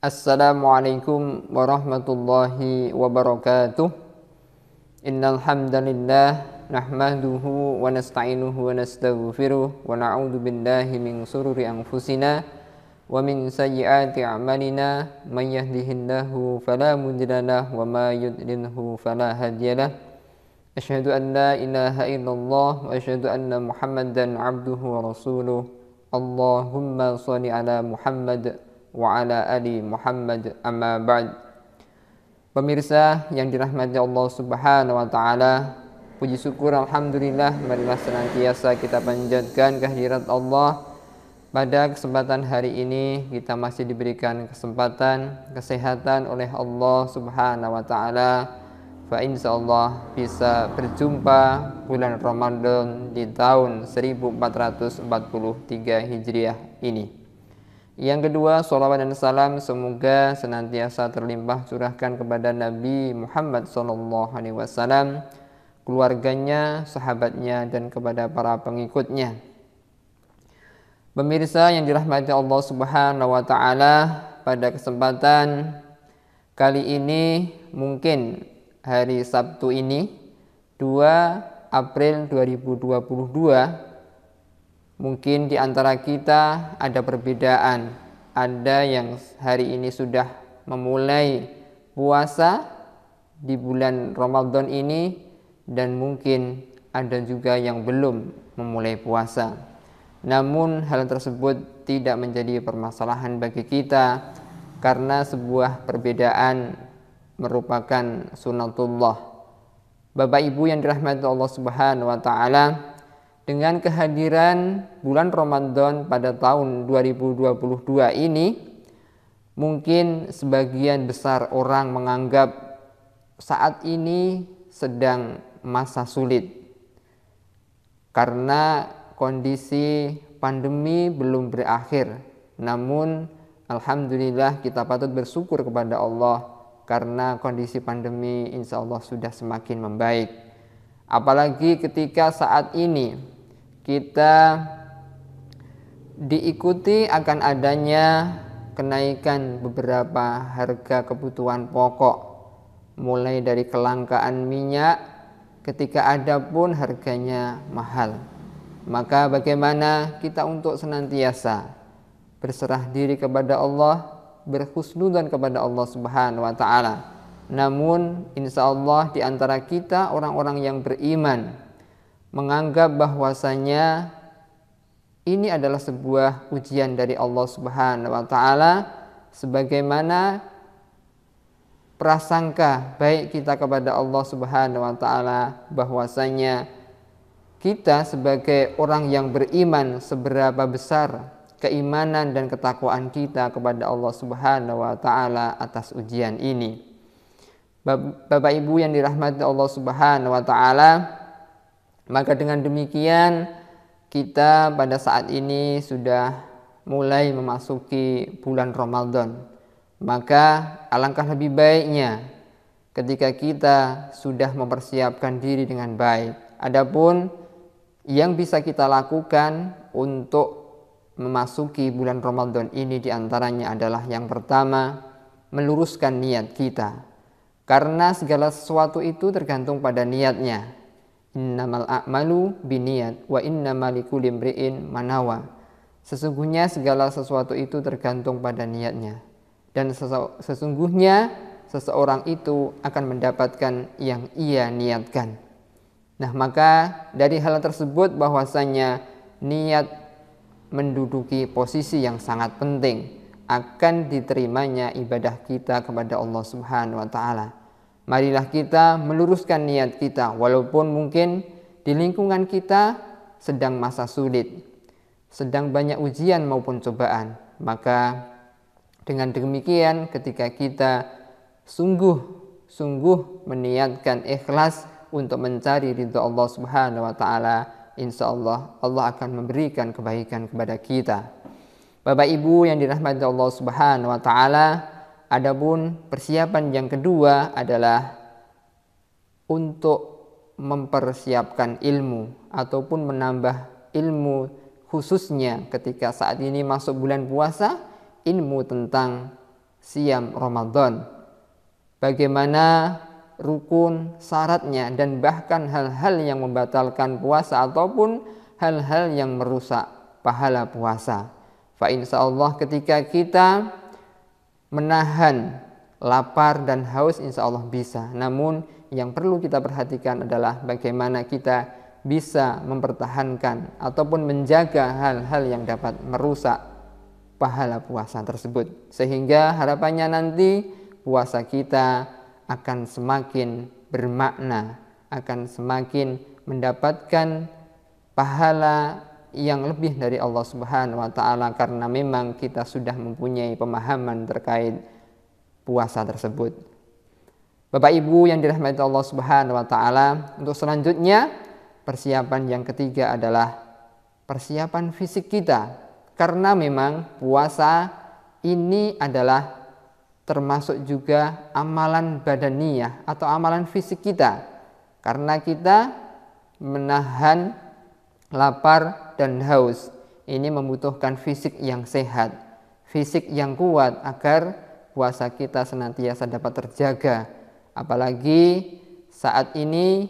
Assalamualaikum warahmatullahi wabarakatuh. Innal hamdalillah nahmaduhu wa nasta'inuhu wa nastaghfiruh wa na'udzu billahi min shururi anfusina wa min sayyiati a'malina may yahdihillahu fala mudilla lahu wa may yudlilhu fala hadiyalah. Asyhadu an la ilaha illallah wa asyhadu anna Muhammadan 'abduhu wa rasuluh. Allahumma shalli ala Muhammad wa ala ali Muhammad, amma ba'd. Pemirsa yang dirahmati Allah Subhanahu wa taala, puji syukur alhamdulillah marilah senantiasa kita panjatkan kehadirat Allah. Pada kesempatan hari ini kita masih diberikan kesempatan kesehatan oleh Allah Subhanahu wa taala. Fa insyaallah bisa berjumpa bulan Ramadan di tahun 1443 Hijriah ini. Yang kedua, sholawat dan salam semoga senantiasa terlimpah curahkan kepada Nabi Muhammad SAW, keluarganya, sahabatnya, dan kepada para pengikutnya. Pemirsa yang dirahmati Allah Subhanahu wa taala, pada kesempatan kali ini mungkin hari Sabtu ini 2 April 2022, mungkin di antara kita ada perbedaan. Ada yang hari ini sudah memulai puasa di bulan Ramadan ini, dan mungkin ada juga yang belum memulai puasa. Namun hal tersebut tidak menjadi permasalahan bagi kita, karena sebuah perbedaan merupakan sunatullah. Bapak Ibu yang dirahmati Allah Subhanahu wa taala, dengan kehadiran bulan Ramadan pada tahun 2022 ini, mungkin sebagian besar orang menganggap saat ini sedang masa sulit karena kondisi pandemi belum berakhir. Namun alhamdulillah kita patut bersyukur kepada Allah karena kondisi pandemi insya Allah sudah semakin membaik. Apalagi ketika saat ini kita diikuti akan adanya kenaikan beberapa harga kebutuhan pokok, mulai dari kelangkaan minyak, ketika ada pun harganya mahal. Maka bagaimana kita untuk senantiasa berserah diri kepada Allah, berhusnudzon kepada Allah Subhanahu wa taala. Namun insya Allah di antara kita orang-orang yang beriman menganggap bahwasanya ini adalah sebuah ujian dari Allah Subhanahu wa taala, sebagaimana prasangka baik kita kepada Allah Subhanahu wa taala bahwasanya kita sebagai orang yang beriman, seberapa besar keimanan dan ketakwaan kita kepada Allah Subhanahu wa taala atas ujian ini. Bapak Ibu yang dirahmati Allah Subhanahu wa taala, maka dengan demikian kita pada saat ini sudah mulai memasuki bulan Ramadan. Maka alangkah lebih baiknya ketika kita sudah mempersiapkan diri dengan baik. Adapun yang bisa kita lakukan untuk memasuki bulan Ramadan ini diantaranya adalah yang pertama, meluruskan niat kita. Karena segala sesuatu itu tergantung pada niatnya. Innamal a'malu binniyat wa innamal likulli imri'in ma nawa. Sesungguhnya segala sesuatu itu tergantung pada niatnya, dan sesungguhnya seseorang itu akan mendapatkan yang ia niatkan. Nah, maka dari hal tersebut bahwasanya niat menduduki posisi yang sangat penting akan diterimanya ibadah kita kepada Allah Subhanahu wa taala. Marilah kita meluruskan niat kita, walaupun mungkin di lingkungan kita sedang masa sulit, sedang banyak ujian maupun cobaan. Maka dengan demikian ketika kita sungguh meniatkan ikhlas untuk mencari ridha Allah Subhanahu wa taala, insyaallah Allah akan memberikan kebaikan kepada kita. Bapak Ibu yang dirahmati Allah Subhanahu wa taala, adapun persiapan yang kedua adalah untuk mempersiapkan ilmu ataupun menambah ilmu, khususnya ketika saat ini masuk bulan puasa, ilmu tentang siam Ramadan, bagaimana rukun, syaratnya, dan bahkan hal-hal yang membatalkan puasa ataupun hal-hal yang merusak pahala puasa. Fa insyaallah ketika kita menahan lapar dan haus, insya Allah bisa. Namun yang perlu kita perhatikan adalah bagaimana kita bisa mempertahankan ataupun menjaga hal-hal yang dapat merusak pahala puasa tersebut, sehingga harapannya nanti puasa kita akan semakin bermakna, akan semakin mendapatkan pahala yang lebih dari Allah Subhanahu wa taala, karena memang kita sudah mempunyai pemahaman terkait puasa tersebut. Bapak Ibu yang dirahmati Allah Subhanahu wa taala, untuk selanjutnya persiapan yang ketiga adalah persiapan fisik kita, karena memang puasa ini adalah termasuk juga amalan badaniyah atau amalan fisik kita, karena kita menahan lapar dan haus. Ini membutuhkan fisik yang sehat, fisik yang kuat agar puasa kita senantiasa dapat terjaga. Apalagi saat ini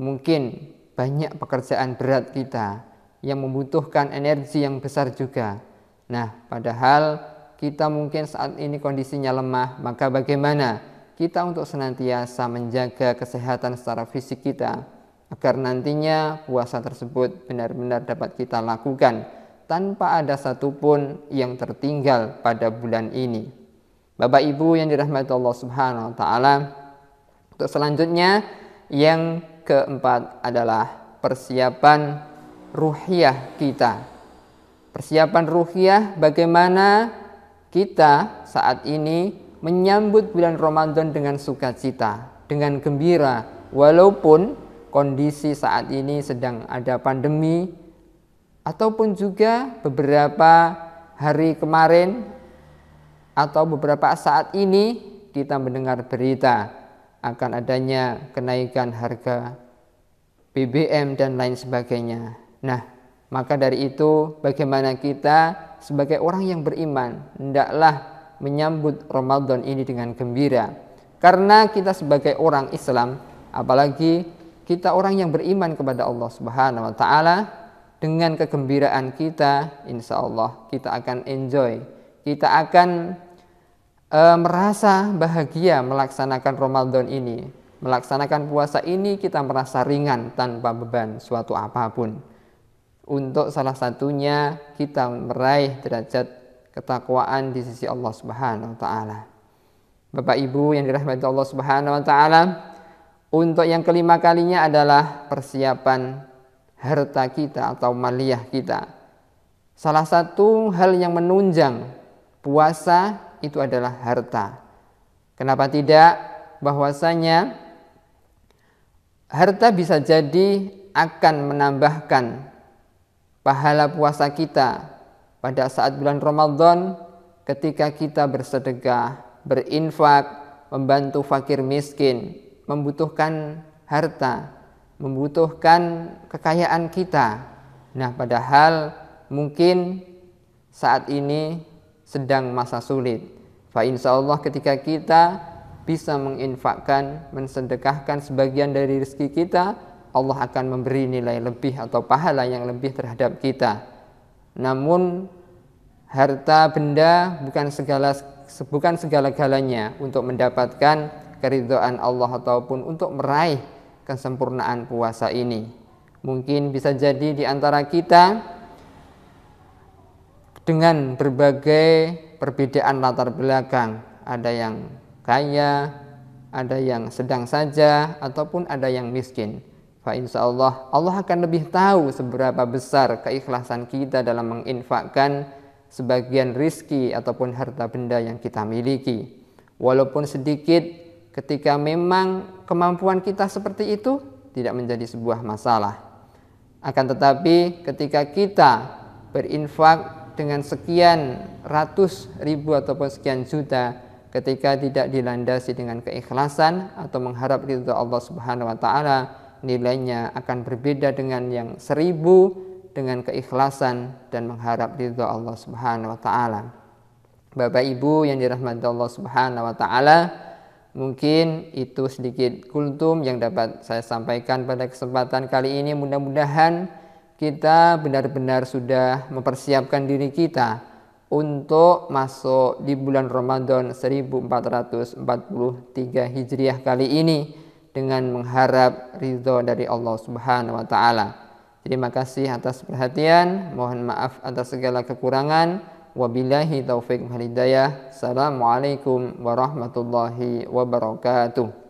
mungkin banyak pekerjaan berat kita yang membutuhkan energi yang besar juga. Nah, padahal kita mungkin saat ini kondisinya lemah, maka bagaimana kita untuk senantiasa menjaga kesehatan secara fisik kita, agar nantinya puasa tersebut benar-benar dapat kita lakukan tanpa ada satupun yang tertinggal pada bulan ini. Bapak Ibu yang dirahmati Allah Subhanahu wa taala, untuk selanjutnya yang keempat adalah persiapan ruhiyah kita. Persiapan ruhiyah, bagaimana kita saat ini menyambut bulan Ramadan dengan sukacita, dengan gembira, walaupun kondisi saat ini sedang ada pandemi, ataupun juga beberapa hari kemarin atau beberapa saat ini kita mendengar berita akan adanya kenaikan harga BBM dan lain sebagainya. Nah, maka dari itu bagaimana kita sebagai orang yang beriman hendaklah menyambut Ramadan ini dengan gembira. Karena kita sebagai orang Islam, apalagi kita orang yang beriman kepada Allah Subhanahu wa taala, dengan kegembiraan kita insya Allah kita akan enjoy. Kita akan merasa bahagia melaksanakan Ramadan ini. Melaksanakan puasa ini kita merasa ringan tanpa beban suatu apapun. Untuk salah satunya kita meraih derajat ketakwaan di sisi Allah Subhanahu wa taala. Bapak Ibu yang dirahmati Allah Subhanahu wa taala, untuk yang kelima kalinya adalah persiapan harta kita atau maliyah kita. Salah satu hal yang menunjang puasa itu adalah harta. Kenapa tidak? Bahwasanya harta bisa jadi akan menambahkan pahala puasa kita pada saat bulan Ramadan, ketika kita bersedekah, berinfak, membantu fakir miskin, membutuhkan harta, membutuhkan kekayaan kita. Nah, padahal mungkin saat ini sedang masa sulit. Fa insyaallah ketika kita bisa menginfakkan, mensedekahkan sebagian dari rezeki kita, Allah akan memberi nilai lebih atau pahala yang lebih terhadap kita. Namun harta benda bukan segala-galanya untuk mendapatkan keridhaan Allah ataupun untuk meraih kesempurnaan puasa ini. Mungkin bisa jadi di antara kita dengan berbagai perbedaan latar belakang, ada yang kaya, ada yang sedang saja, ataupun ada yang miskin. Fa insyaallah Allah akan lebih tahu seberapa besar keikhlasan kita dalam menginfakkan sebagian rizki ataupun harta benda yang kita miliki. Walaupun sedikit, ketika memang kemampuan kita seperti itu tidak menjadi sebuah masalah. Akan tetapi ketika kita berinfak dengan sekian ratus ribu ataupun sekian juta, ketika tidak dilandasi dengan keikhlasan atau mengharap ridha Allah Subhanahu wa taala, nilainya akan berbeda dengan yang 1000 dengan keikhlasan dan mengharap ridha Allah Subhanahu wa taala. Bapak Ibu yang dirahmati Allah Subhanahu wa taala, mungkin itu sedikit kultum yang dapat saya sampaikan pada kesempatan kali ini. Mudah-mudahan kita benar-benar sudah mempersiapkan diri kita untuk masuk di bulan Ramadan 1443 Hijriah kali ini dengan mengharap ridho dari Allah Subhanahu wa taala. Terima kasih atas perhatian, mohon maaf atas segala kekurangan. Wabillahi taufiq wal hidayah. Assalamualaikum warahmatullahi wabarakatuh.